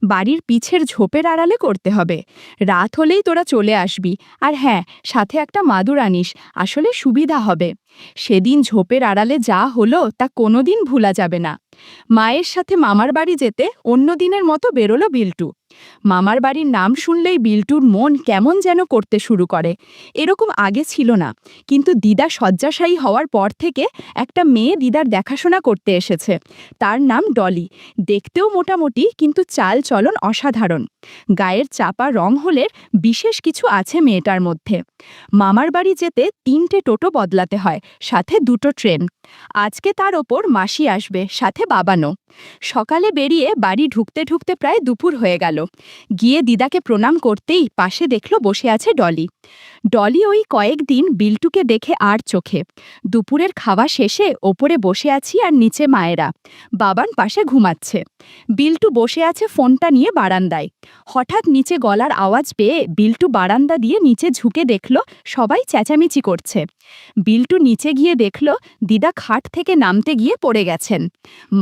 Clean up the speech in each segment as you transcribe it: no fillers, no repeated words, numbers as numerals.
বাড়ির পিছের ঝোপের আড়ালে করতে হবে। রাত হলেই তোরা চলে আসবি। আর হ্যাঁ, সাথে একটা মাদুর আনিস, আসলে সুবিধা হবে। সেদিন ঝোপের আড়ালে যা হলো তা কোনোদিন ভোলা যাবে না। মায়ের সাথে মামার বাড়ি যেতে অন্য দিনের মতো বেরোলো বিল্টু। মামার বাড়ির নাম শুনলেই বিল্টুর মন কেমন যেন করতে শুরু করে। এরকম আগে ছিল না, কিন্তু দিদা শয্যাশায়ী হওয়ার পর থেকে একটা মেয়ে দিদার দেখাশোনা করতে এসেছে। তার নাম ডলি। দেখতেও মোটামুটি, কিন্তু চাল চলন অসাধারণ। গায়ের চাপা রং হলের বিশেষ কিছু আছে মেয়েটার মধ্যে। মামার বাড়ি যেতে 3টে টোটো বদলাতে হয়, সাথে 2টো ট্রেন। আজকে তার ওপর মাসি আসবে, সাথে বাবানও। সকালে বেরিয়ে বাড়ি ঢুকতে ঢুকতে প্রায় দুপুর হয়ে গেল। গিয়ে দিদাকে প্রণাম করতেই পাশে দেখল বসে আছে ডলি। ডলি ওই কয়েকদিন বিল্টুকে দেখে আর চোখে। দুপুরের খাওয়া শেষে ওপরে বসে আছি আর নিচে মায়েরা। বাবান পাশে ঘুমাচ্ছে। বিল্টু বসে আছে ফোনটা নিয়ে বারান্দায়। হঠাৎ নিচে গলার আওয়াজ পেয়ে বিল্টু বারান্দা দিয়ে নিচে ঝুঁকে দেখল সবাই চেঁচামেচি করছে। বিল্টু নিচে গিয়ে দেখল দিদা খাট থেকে নামতে গিয়ে পড়ে গেছেন।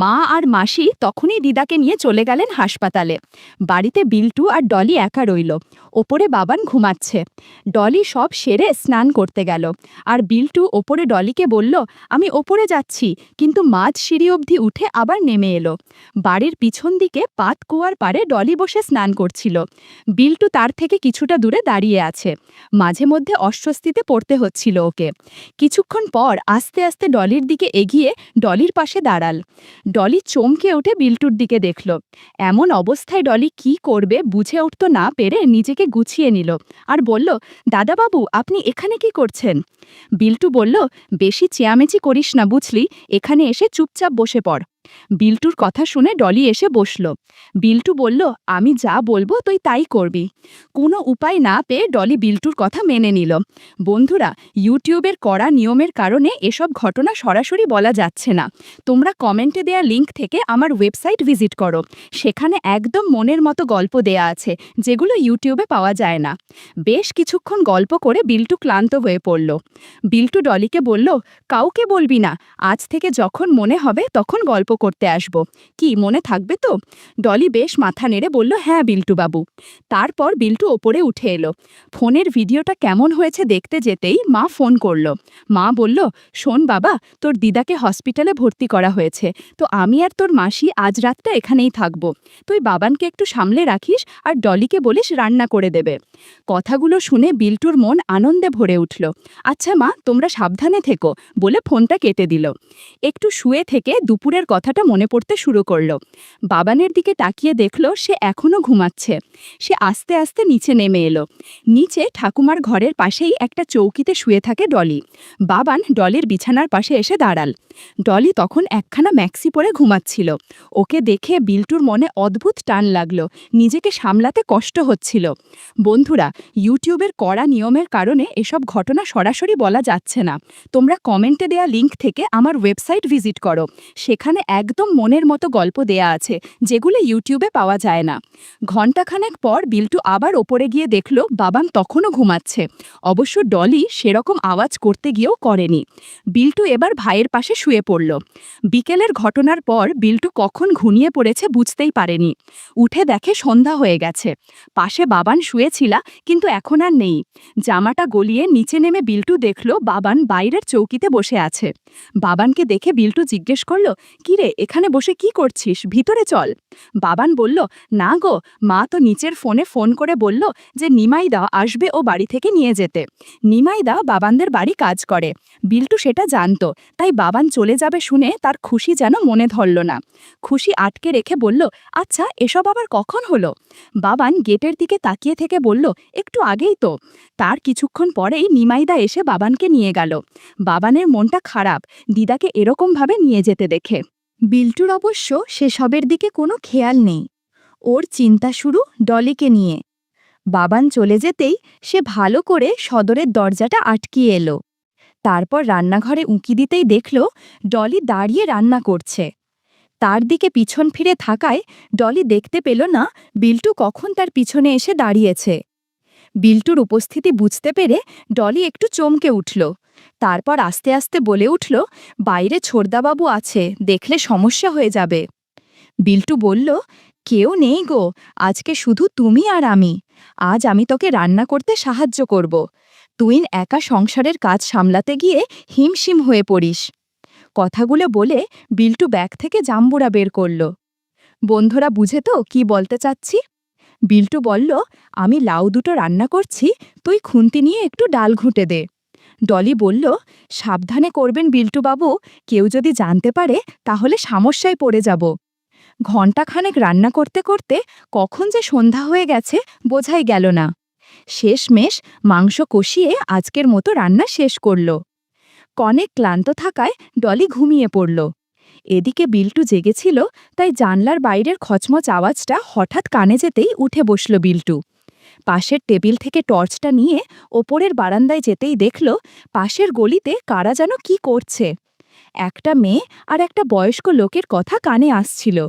মা আর মাসি তখনই দিদাকে নিয়ে চলে গেলেন হাসপাতালে। বাড়িতে বিল্টু আর ডলি একা রইল। ওপরে বাবান ঘুমাচ্ছে। ডলি সব সেরে স্নান করতে গেল, আর বিল্টু ওপরে ডলিকে বলল, আমি ওপরে যাচ্ছি, কিন্তু মাঝ সিঁড়ি অবধি উঠে আবার নেমে এলো। বাড়ির পিছন দিকে পাত কুয়ার পারে ডলি বসে স্নান করছিল। বিল্টু তার থেকে কিছুটা দূরে দাঁড়িয়ে আছে। মাঝে মধ্যে অস্বস্তিতে পড়তে হচ্ছিল ওকে। কিছুক্ষণ পর আস্তে আস্তে ডলির দিকে এগিয়ে ডলির পাশে দাঁড়াল। ডলি চমকে উঠে বিল্টুর দিকে দেখল। এমন অবস্থায় ডলি কি করবে বুঝে উঠতে না পেরে নিজেকে গুছিয়ে নিল আর বলল, দাদাবাবু, আপনি এখানে কি করছেন? বিল্টু বলল, বেশি চেয়ামেচি করিস না বুঝলি, এখানে এসে চুপচাপ বসে পড়। বিল্টুর কথা শুনে ডলি এসে বসল। বিল্টু বলল, আমি যা বলবো তুই তাই করবি। কোনো উপায় না পেয়ে ডলি বিল্টুর কথা মেনে নিল। বন্ধুরা, ইউটিউবের কড়া নিয়মের কারণে এসব ঘটনা সরাসরি বলা যাচ্ছে না। তোমরা কমেন্টে দেয়া লিংক থেকে আমার ওয়েবসাইট ভিজিট করো। সেখানে একদম মনের মতো গল্প দেয়া আছে, যেগুলো ইউটিউবে পাওয়া যায় না। বেশ কিছুক্ষণ গল্প করে বিল্টু ক্লান্ত হয়ে পড়ল। বিল্টু ডলিকে বলল, কাউকে বলবি না, আজ থেকে যখন মনে হবে তখন গল্প করতে আসব। কি মনে থাকবে তো? ডলি বেশ মাথা নেড়ে বলল, হ্যাঁ বিল্টু বাবু। তারপর বিল্টু ওপরে উঠে এলো। ফোনের ভিডিওটা কেমন হয়েছে দেখতে যেতেই মা ফোন করল। মা বলল, শোন বাবা, তোর দিদাকে হসপিটালে ভর্তি করা হয়েছে, তো আমি আর তোর মাসি আজ রাতটা এখানেই থাকবো। তুই বাবানকে একটু সামলে রাখিস আর ডলিকে বলিস রান্না করে দেবে। কথাগুলো শুনে বিল্টুর মন আনন্দে ভরে উঠল। আচ্ছা মা, তোমরা সাবধানে থেকো, বলে ফোনটা কেটে দিল। একটু শুয়ে থেকে দুপুরের কথাটা মনে পড়তে শুরু করলো। বাবানের দিকে তাকিয়ে দেখল সে এখনো ঘুমাচ্ছে। সে আস্তে আস্তে নিচে নেমে এলো। নিচে ঠাকুমার ঘরের পাশেই একটা চৌকিতে শুয়ে থাকে ডলি। বাবান ডলির বিছানার পাশে এসে দাঁড়াল। ডলি তখন একখানা ম্যাক্সি পরে ঘুমাচ্ছিল। ওকে দেখে বিল্টুর মনে অদ্ভুত টান লাগলো, নিজেকে সামলাতে কষ্ট হচ্ছিল। বন্ধুরা, ইউটিউবের কড়া নিয়মের কারণে এসব ঘটনা সরাসরি বলা যাচ্ছে না। তোমরা কমেন্টে দেয়া লিংক থেকে আমার ওয়েবসাইট ভিজিট করো। সেখানে একদম মনের মতো গল্প দেয়া আছে, যেগুলো ইউটিউবে পাওয়া যায় না। ঘণ্টাখানেক পর বিল্টু আবার ওপরে গিয়ে দেখল বাবান তখনও ঘুমাচ্ছে। অবশ্য ডলি সেরকম আওয়াজ করতে গিয়েও করেনি। বিল্টু এবার ভাইয়ের পাশে শুয়ে পড়ল। বিকেলের ঘটনার পর বিল্টু কখন ঘুমিয়ে পড়েছে বুঝতেই পারেনি। উঠে দেখে সন্ধ্যা হয়ে গেছে। পাশে বাবান শুয়েছিল, কিন্তু এখন আর নেই। জামাটা গলিয়ে নিচে নেমে বিল্টু দেখল বাবান বাইরের চৌকিতে বসে আছে। বাবানকে দেখে বিল্টু জিজ্ঞেস করল, কিরে, এখানে বসে কি করছিস? ভিতরে চল। বাবান বলল, না গো, মা তো নিচের ফোনে ফোন করে বলল যে নিমাইদা আসবে ও বাড়ি থেকে নিয়ে যেতে। নিমাইদা বাবানদের বাড়ি কাজ করে। বিল্টু সেটা জানতো, তাই বাবান চলে যাবে শুনে তার খুশি যেন মনে ধরল না। খুশি আটকে রেখে বলল, আচ্ছা, এসব আবার কখন হলো? বাবান গেটের দিকে তাকিয়ে থেকে বলল, একটু আগেই তো। তার কিছুক্ষণ পরেই নিমাইদা এসে বাবানকে নিয়ে গেল। বাবানের মনটা খারাপ দিদাকে এরকমভাবে নিয়ে যেতে দেখে। বিল্টুর অবশ্য সেসবের দিকে কোনো খেয়াল নেই। ওর চিন্তা শুরু ডলিকে নিয়ে। বাবান চলে যেতেই সে ভালো করে সদরের দরজাটা আটকিয়ে এলো। তারপর রান্নাঘরে উঁকি দিতেই দেখল ডলি দাঁড়িয়ে রান্না করছে। তার দিকে পিছন ফিরে থাকায় ডলি দেখতে পেল না বিল্টু কখন তার পিছনে এসে দাঁড়িয়েছে। বিল্টুর উপস্থিতি বুঝতে পেরে ডলি একটু চমকে উঠল। তারপর আস্তে আস্তে বলে উঠল, বাইরে ছোড়দাবাবু আছে, দেখলে সমস্যা হয়ে যাবে। বিল্টু বলল, কেউ নেই গো, আজকে শুধু তুমি আর আমি। আজ আমি তোকে রান্না করতে সাহায্য করব। তুই একা সংসারের কাজ সামলাতে গিয়ে হিমশিম হয়ে পড়িস। কথাগুলো বলে বিল্টু ব্যাগ থেকে জাম্বুরা বের করল। বন্ধুরা বুঝে তো কি বলতে চাচ্ছি? বিল্টু বলল, আমি লাউ দুটো রান্না করছি, তুই খুন্তি নিয়ে একটু ডাল ঘুঁটে দে। ডলি বলল, সাবধানে করবেন বিল্টু বাবু, কেউ যদি জানতে পারে তাহলে সমস্যায় পড়ে যাব। ঘণ্টাখানেক রান্না করতে করতে কখন যে সন্ধ্যা হয়ে গেছে বোঝাই গেল না। শেষমেশ মাংস কষিয়ে আজকের মতো রান্না শেষ করল। কনেক ক্লান্ত থাকায় ডলি ঘুমিয়ে পড়ল। এদিকে বিল্টু জেগেছিল, তাই জানলার বাইরের খচমচ আওয়াজটা হঠাৎ কানে যেতেই উঠে বসল বিল্টু। পাশের টেবিল থেকে টর্চটা নিয়ে ওপরের বারান্দায় যেতেই দেখল পাশের গলিতে কারা যেন কি করছে। একটা মেয়ে আর একটা বয়স্ক লোকের কথা কানে আসছিল।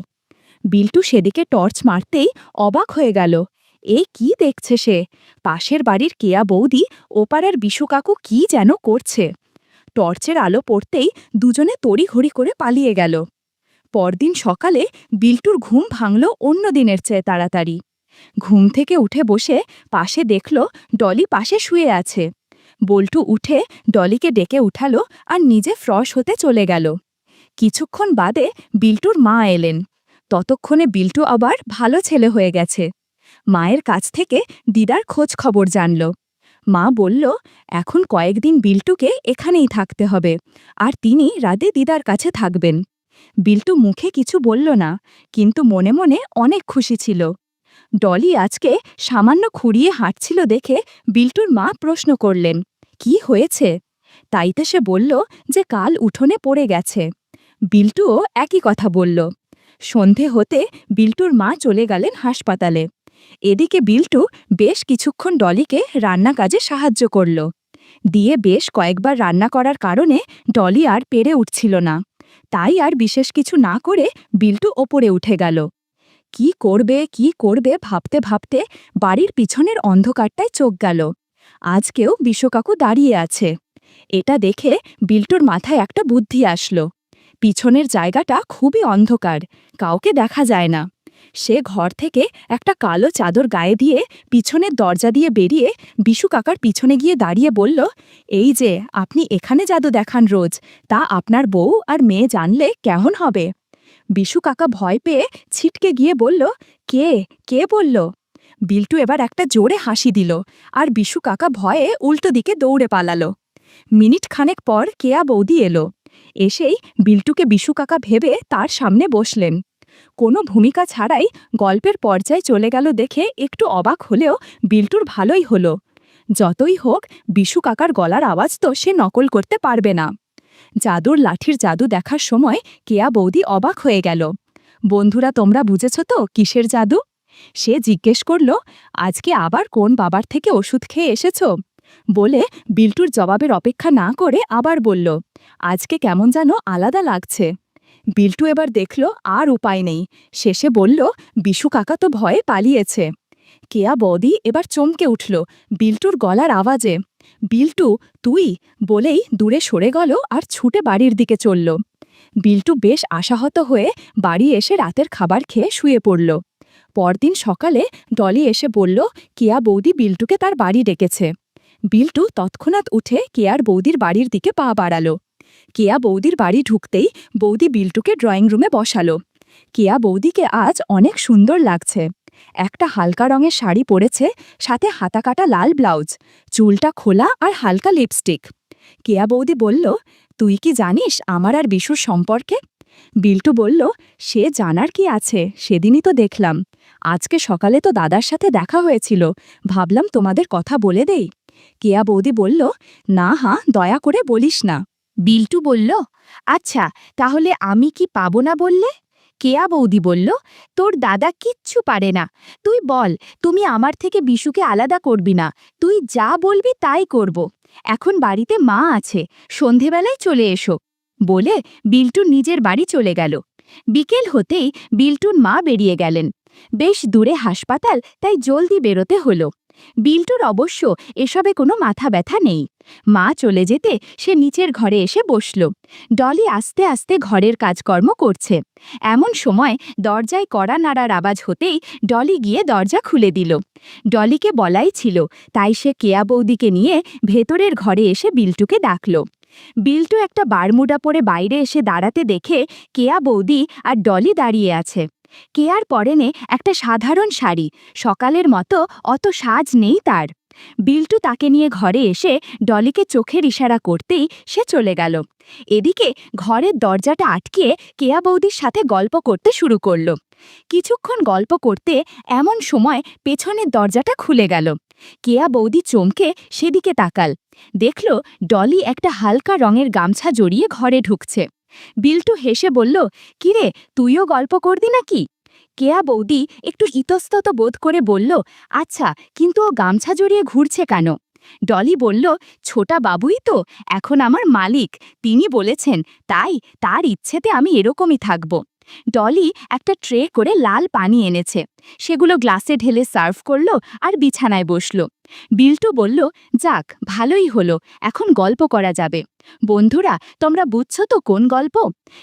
বিল্টু সেদিকে টর্চ মারতেই অবাক হয়ে গেল। এই কি দেখছে সে? পাশের বাড়ির কেয়া বৌদি ওপাড়ার বিশু কাকু কি যেন করছে। টর্চের আলো পড়তেই দুজনে তড়িঘড়ি করে পালিয়ে গেল। পরদিন সকালে বিল্টুর ঘুম ভাঙল অন্য দিনের চেয়ে তাড়াতাড়ি। ঘুম থেকে উঠে বসে পাশে দেখল ডলি পাশে শুয়ে আছে। বল্টু উঠে ডলিকে ডেকে উঠালো আর নিজে ফ্রশ হতে চলে গেল। কিছুক্ষণ বাদে বিল্টুর মা এলেন। ততক্ষণে বিল্টু আবার ভালো ছেলে হয়ে গেছে। মায়ের কাছ থেকে দিদার খোঁজ খবর জানল। মা বলল, এখন কয়েকদিন বিল্টুকে এখানেই থাকতে হবে, আর তিনি রাতে দিদার কাছে থাকবেন। বিল্টু মুখে কিছু বলল না, কিন্তু মনে মনে অনেক খুশি ছিল। ডলি আজকে সামান্য খুঁড়িয়ে হাঁটছিল দেখে বিল্টুর মা প্রশ্ন করলেন, কি হয়েছে? তাইতে সে বলল যে কাল উঠোনে পড়ে গেছে। বিল্টুও একই কথা বলল। সন্ধে হতে বিল্টুর মা চলে গেলেন হাসপাতালে। এদিকে বিল্টু বেশ কিছুক্ষণ ডলিকে রান্না কাজে সাহায্য করল। দিয়ে বেশ কয়েকবার রান্না করার কারণে ডলি আর পেরে উঠছিল না। তাই আর বিশেষ কিছু না করে বিল্টু ওপরে উঠে গেল। কি করবে ভাবতে ভাবতে বাড়ির পিছনের অন্ধকারটায় চোখ গেল। আজকেও বিশ্বকাকু দাঁড়িয়ে আছে। এটা দেখে বিল্টুর মাথায় একটা বুদ্ধি আসলো। পিছনের জায়গাটা খুবই অন্ধকার, কাউকে দেখা যায় না। সে ঘর থেকে একটা কালো চাদর গায়ে দিয়ে পিছনের দরজা দিয়ে বেরিয়ে বিশু কাকার পিছনে গিয়ে দাঁড়িয়ে বলল, এই যে আপনি এখানে জাদু দেখান রোজ, তা আপনার বউ আর মেয়ে জানলে কেমন হবে? বিশু কাকা ভয় পেয়ে ছিটকে গিয়ে বলল, কে কে বলল? বিল্টু এবার একটা জোরে হাসি দিল, আর বিশু কাকা ভয়ে উল্টো দিকে দৌড়ে পালালো। মিনিট খানেক পর কেয়া বৌদি এলো। এসেই বিল্টুকে বিশু কাকা ভেবে তার সামনে বসলেন। কোনো ভূমিকা ছাড়াই গল্পের পর্যায়ে চলে গেল দেখে একটু অবাক হলেও বিল্টুর ভালোই হলো। যতই হোক বিশু কাকার গলার আওয়াজ তো সে নকল করতে পারবে না। জাদুর লাঠির জাদু দেখার সময় কেয়া বৌদি অবাক হয়ে গেল। বন্ধুরা, তোমরা বুঝেছ তো কিসের জাদু? সে জিজ্ঞেস করল, আজকে আবার কোন বাবার থেকে ওষুধ খেয়ে এসেছ? বলে বিল্টুর জবাবের অপেক্ষা না করে আবার বলল, আজকে কেমন যেন আলাদা লাগছে। বিল্টু এবার দেখল আর উপায় নেই। শেষে বলল, বিশু কাকা তো ভয়ে পালিয়েছে। কেয়া বৌদি এবার চমকে উঠল বিল্টুর গলার আওয়াজে। বিল্টু, তুই? বলেই দূরে সরে গেল আর ছুটে বাড়ির দিকে চলল। বিল্টু বেশ আশাহত হয়ে বাড়ি এসে রাতের খাবার খেয়ে শুয়ে পড়ল। পরদিন সকালে ডলি এসে বলল, কেয়া বৌদি বিল্টুকে তার বাড়ি ডেকেছে। বিল্টু তৎক্ষণাৎ উঠে কেয়ার বৌদির বাড়ির দিকে পা বাড়ালো। কেয়া বৌদির বাড়ি ঢুকতেই বৌদি বিল্টুকে ড্রয়িং রুমে বসালো। কেয়া বৌদিকে আজ অনেক সুন্দর লাগছে। একটা হালকা রঙের শাড়ি পরেছে, সাথে হাতাকাটা লাল ব্লাউজ, চুলটা খোলা আর হালকা লিপস্টিক। কেয়া বৌদি বলল, তুই কি জানিস আমার আর বিশুর সম্পর্কে? বিল্টু বলল, সে জানার কি আছে, সেদিনই তো দেখলাম। আজকে সকালে তো দাদার সাথে দেখা হয়েছিল, ভাবলাম তোমাদের কথা বলে দেই। কেয়া বৌদি বলল, না দয়া করে বলিস না। বিল্টু বলল, আচ্ছা তাহলে আমি কি পাবো না বললে? কেয়া বৌদি বলল, তোর দাদা কিচ্ছু পারে না। তুই বল, তুমি আমার থেকে বিশুকে আলাদা করবি না, তুই যা বলবি তাই করব। এখন বাড়িতে মা আছে, সন্ধেবেলায় চলে এসো। বলে বিল্টু নিজের বাড়ি চলে গেল। বিকেল হতেই বিল্টুর মা বেরিয়ে গেলেন। বেশ দূরে হাসপাতাল, তাই জলদি বেরোতে হলো। বিল্টুর অবশ্য এসবে কোনো মাথা ব্যথা নেই। মা চলে যেতে সে নিচের ঘরে এসে বসল। ডলি আস্তে আস্তে ঘরের কাজকর্ম করছে। এমন সময় দরজায় কড়া নাড়ার আওয়াজ হতেই ডলি গিয়ে দরজা খুলে দিল। ডলিকে বলাই ছিল, তাই সে কেয়া বৌদিকে নিয়ে ভেতরের ঘরে এসে বিল্টুকে ডাকল। বিল্টু একটা বারমুডা পরে বাইরে এসে দাঁড়াতে দেখে কেয়া বৌদি আর ডলি দাঁড়িয়ে আছে। কেয়ার পরনে একটা সাধারণ শাড়ি, সকালের মতো অত সাজ নেই তার। বিল্টু তাকে নিয়ে ঘরে এসে ডলিকে চোখের ইশারা করতেই সে চলে গেল। এদিকে ঘরের দরজাটা আটকিয়ে কেয়া বৌদির সাথে গল্প করতে শুরু করল। কিছুক্ষণ গল্প করতে এমন সময় পেছনের দরজাটা খুলে গেল। কেয়া বৌদি চমকে সেদিকে তাকাল, দেখল ডলি একটা হালকা রঙের গামছা জড়িয়ে ঘরে ঢুকছে। বিল্টু হেসে বলল, কিরে, তুইও গল্প করবি নাকি? কেয়া বৌদি একটু ইতস্তত বোধ করে বলল, আচ্ছা, কিন্তু ও গামছা জড়িয়ে ঘুরছে কেন? ডলি বলল, ছোটা বাবুই তো এখন আমার মালিক, তিনি বলেছেন, তাই তার ইচ্ছেতে আমি এরকমই থাকব। ডলি একটা ট্রে করে লাল পানি এনেছে, সেগুলো গ্লাসে ঢেলে সার্ভ করল আর বিছানায় বসল। বিল্টু বলল, যাক, ভালোই হলো, এখন গল্প করা যাবে। বন্ধুরা, তোমরা বুঝছো তো কোন গল্প?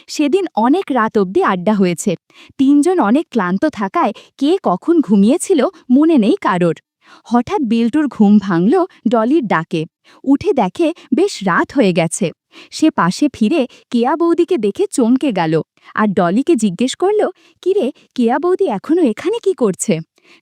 সেদিন অনেক রাত অবধি আড্ডা হয়েছে। তিনজন অনেক ক্লান্ত থাকায় কে কখন ঘুমিয়েছিল মনে নেই কারোর। হঠাৎ বিল্টুর ঘুম ভাঙল ডলির ডাকে। উঠে দেখে বেশ রাত হয়ে গেছে। সে পাশে ফিরে কেয়া বৌদিকে দেখে চমকে গেল আর ডলিকে জিজ্ঞেস করল, কিরে, কেয়া বৌদি এখনো এখানে কি করছে?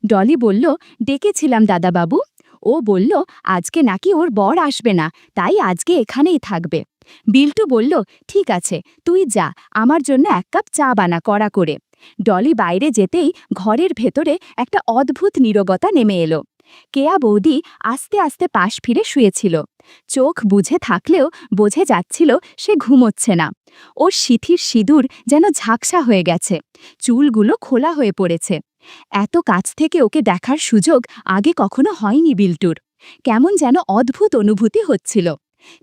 ডলি বলল, ডেকেছিলাম দাদাবাবু। ও বলল, আজকে নাকি ওর বর আসবে না, তাই আজকে এখানেই থাকবে। বিল্টু বলল, ঠিক আছে, তুই যা, আমার জন্য এক কাপ চা বানা কড়া করে। ডলি বাইরে যেতেই ঘরের ভেতরে একটা অদ্ভুত নীরবতা নেমে এলো। কেয়া বৌদি আস্তে আস্তে পাশ ফিরে শুয়েছিল। চোখ বুঝে থাকলেও বোঝে যাচ্ছিল সে ঘুমোচ্ছে না। ওর সিথির সিঁদুর যেন ঝাঁকসা হয়ে গেছে, চুলগুলো খোলা হয়ে পড়েছে। এত কাছ থেকে ওকে দেখার সুযোগ আগে কখনো হয়নি বিল্টুর। কেমন যেন অদ্ভুত অনুভূতি হচ্ছিল।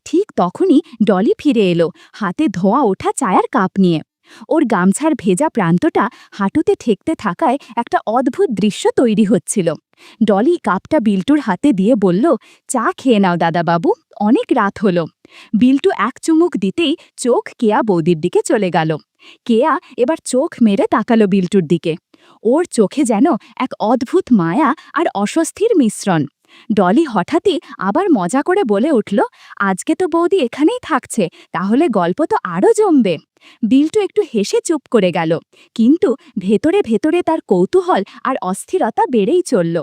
ঠিক তখনই ডলি ফিরে এলো, হাতে ধোঁয়া ওঠা চায়ের কাপ নিয়ে। ওর গামছার ভেজা প্রান্তটা হাঁটুতে ঠেকতে থাকায় একটা অদ্ভুত দৃশ্য তৈরি হচ্ছিল। ডলি কাপটা বিল্টুর হাতে দিয়ে বলল, চা খেয়ে নাও দাদাবাবু, অনেক রাত হলো। বিল্টু এক চুমুক দিতেই চোখ কেয়া বৌদির দিকে চলে গেল। কেয়া এবার চোখ মেরে তাকালো বিল্টুর দিকে। ওর চোখে যেন এক অদ্ভুত মায়া আর অস্বস্তির মিশ্রণ। ডলি হঠাৎই আবার মজা করে বলে উঠল, আজকে তো বৌদি এখানেই থাকছে, তাহলে গল্প তো আরও জমবে। বিল্টু একটু হেসে চুপ করে গেল, কিন্তু ভেতরে ভেতরে তার কৌতূহল আর অস্থিরতা বেড়েই চলল।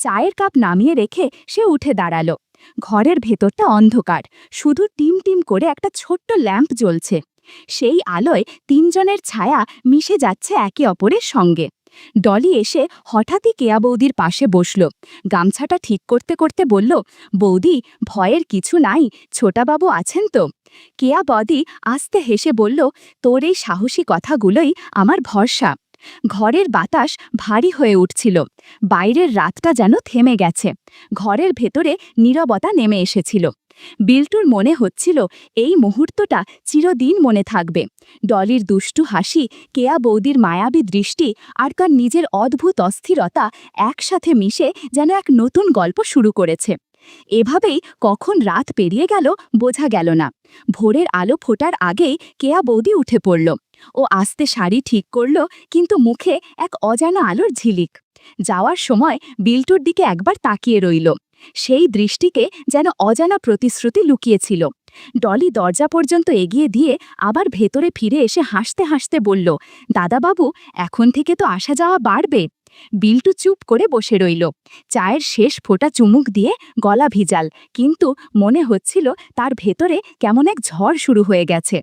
চায়ের কাপ নামিয়ে রেখে সে উঠে দাঁড়ালো। ঘরের ভেতরটা অন্ধকার, শুধু টিম টিম করে একটা ছোট্ট ল্যাম্প জ্বলছে। সেই আলোয় তিনজনের ছায়া মিশে যাচ্ছে একে অপরের সঙ্গে। ডলি এসে হঠাৎই কেয়া বৌদির পাশে বসল। গামছাটা ঠিক করতে করতে বলল, বৌদি, ভয়ের কিছু নাই, ছোটাবাবু আছেন তো? কেয়া বৌদি আস্তে হেসে বলল, তোর এই সাহসী কথাগুলোই আমার ভরসা। ঘরের বাতাস ভারী হয়ে উঠছিল। বাইরের রাতটা যেন থেমে গেছে। ঘরের ভেতরে নীরবতা নেমে এসেছিল। বিল্টুর মনে হচ্ছিল এই মুহূর্তটা চিরদিন মনে থাকবে। ডলির দুষ্টু হাসি, কেয়া বৌদির মায়াবী দৃষ্টি আর তার নিজের অদ্ভুত অস্থিরতা একসাথে মিশে যেন এক নতুন গল্প শুরু করেছে। এভাবেই কখন রাত পেরিয়ে গেল বোঝা গেল না। ভোরের আলো ফোটার আগেই কেয়া বৌদি উঠে পড়ল। ও আস্তে শাড়ি ঠিক করল, কিন্তু মুখে এক অজানা আলোর ঝিলিক। যাওয়ার সময় বিল্টুর দিকে একবার তাকিয়ে রইল। সেই দৃষ্টিকে যেন অজানা প্রতিশ্রুতি লুকিয়েছিল। ডলি দরজা পর্যন্ত এগিয়ে দিয়ে আবার ভেতরে ফিরে এসে হাসতে হাসতে বলল, দাদাবাবু, এখন থেকে তো আসা যাওয়া বাড়বে। বিল্টু চুপ করে বসে রইল। চায়ের শেষ ফোঁটা চুমুক দিয়ে গলা ভিজাল, কিন্তু মনে হচ্ছিল তার ভেতরে কেমন এক ঝড় শুরু হয়ে গেছে।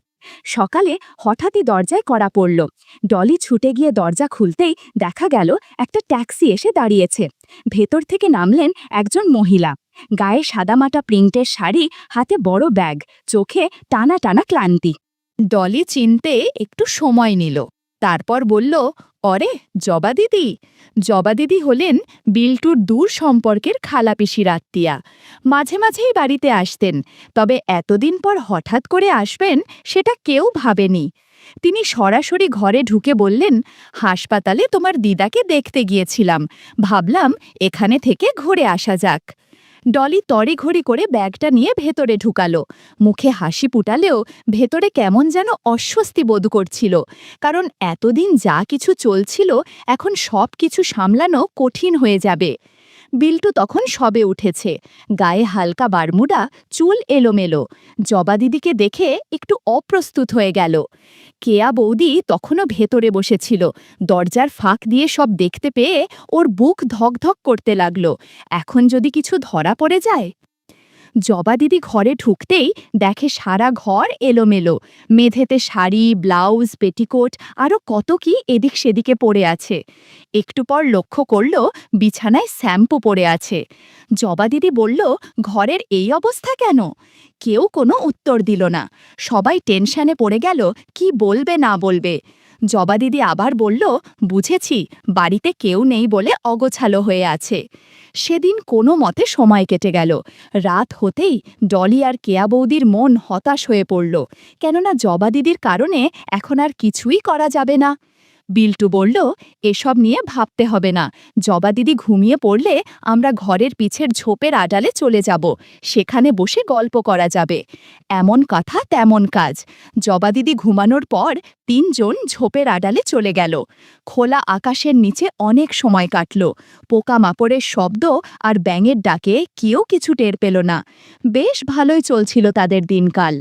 সকালে হঠাৎই দরজায় কড়া পড়ল। ডলি ছুটে গিয়ে দরজা খুলতেই দেখা গেল একটা ট্যাক্সি এসে দাঁড়িয়েছে। ভেতর থেকে নামলেন একজন মহিলা। গায়ে সাদামাটা প্রিন্টের শাড়ি, হাতে বড় ব্যাগ, চোখে টানা টানা ক্লান্তি। ডলি চিনতে একটু সময় নিল, তারপর বলল, অরে, জবা দিদি। জবা দিদি হলেন বিল্টুর দূর সম্পর্কের খালাপিসির আত্মীয়া। মাঝে মাঝেই বাড়িতে আসতেন, তবে এতদিন পর হঠাৎ করে আসবেন সেটা কেউ ভাবেনি। তিনি সরাসরি ঘরে ঢুকে বললেন, হাসপাতালে তোমার দিদাকে দেখতে গিয়েছিলাম, ভাবলাম এখানে থেকে ঘুরে আসা যাক। ডলি তড়িঘড়ি করে ব্যাগটা নিয়ে ভেতরে ঢুকালো। মুখে হাসি ফুটালেও ভেতরে কেমন যেন অস্বস্তি বোধ করছিল, কারণ এতদিন যা কিছু চলছিল এখন সব কিছু সামলানো কঠিন হয়ে যাবে। বিল্টু তখন সবে উঠেছে, গায়ে হালকা বারমুডা, চুল এলোমেলো। জবা দিদিকে দেখে একটু অপ্রস্তুত হয়ে গেল। কেয়া বৌদি তখনও ভেতরে বসেছিল, দরজার ফাঁক দিয়ে সব দেখতে পেয়ে ওর বুক ধকধক করতে লাগলো। এখন যদি কিছু ধরা পড়ে যায়। জবা দিদি ঘরে ঢুকতেই দেখে সারা ঘর এলোমেলো, মেঝেতে শাড়ি, ব্লাউজ, পেটিকোট আরও কত কি এদিক সেদিকে পড়ে আছে। একটু পর লক্ষ্য করল বিছানায় শ্যাম্পু পড়ে আছে। জবা দিদি বলল, ঘরের এই অবস্থা কেন? কেউ কোনো উত্তর দিল না। সবাই টেনশনে পড়ে গেল, কি বলবে না বলবে। জবা দিদি আবার বলল, বুঝেছি, বাড়িতে কেউ নেই বলে অগোছালো হয়ে আছে। সেদিন কোনো মতে সময় কেটে গেল। রাত হতেই ডলি আর কেয়া বৌদির মন হতাশ হয়ে পড়ল, কেননা জবা দিদির কারণে এখন আর কিছুই করা যাবে না। বিল্টু বলল, এসব নিয়ে ভাবতে হবে না, জবা দিদি ঘুমিয়ে পড়লে আমরা ঘরের পিছের ঝোপের আড়ালে চলে যাব, সেখানে বসে গল্প করা যাবে। এমন কথা তেমন কাজ। জবা দিদি ঘুমানোর পর তিনজন ঝোপের আড়ালে চলে গেল। খোলা আকাশের নিচে অনেক সময় কাটল। পোকামাকড়ের শব্দ আর ব্যাঙের ডাকে কেউ কিছু টের পেল না। বেশ ভালোই চলছিল তাদের দিনকাল।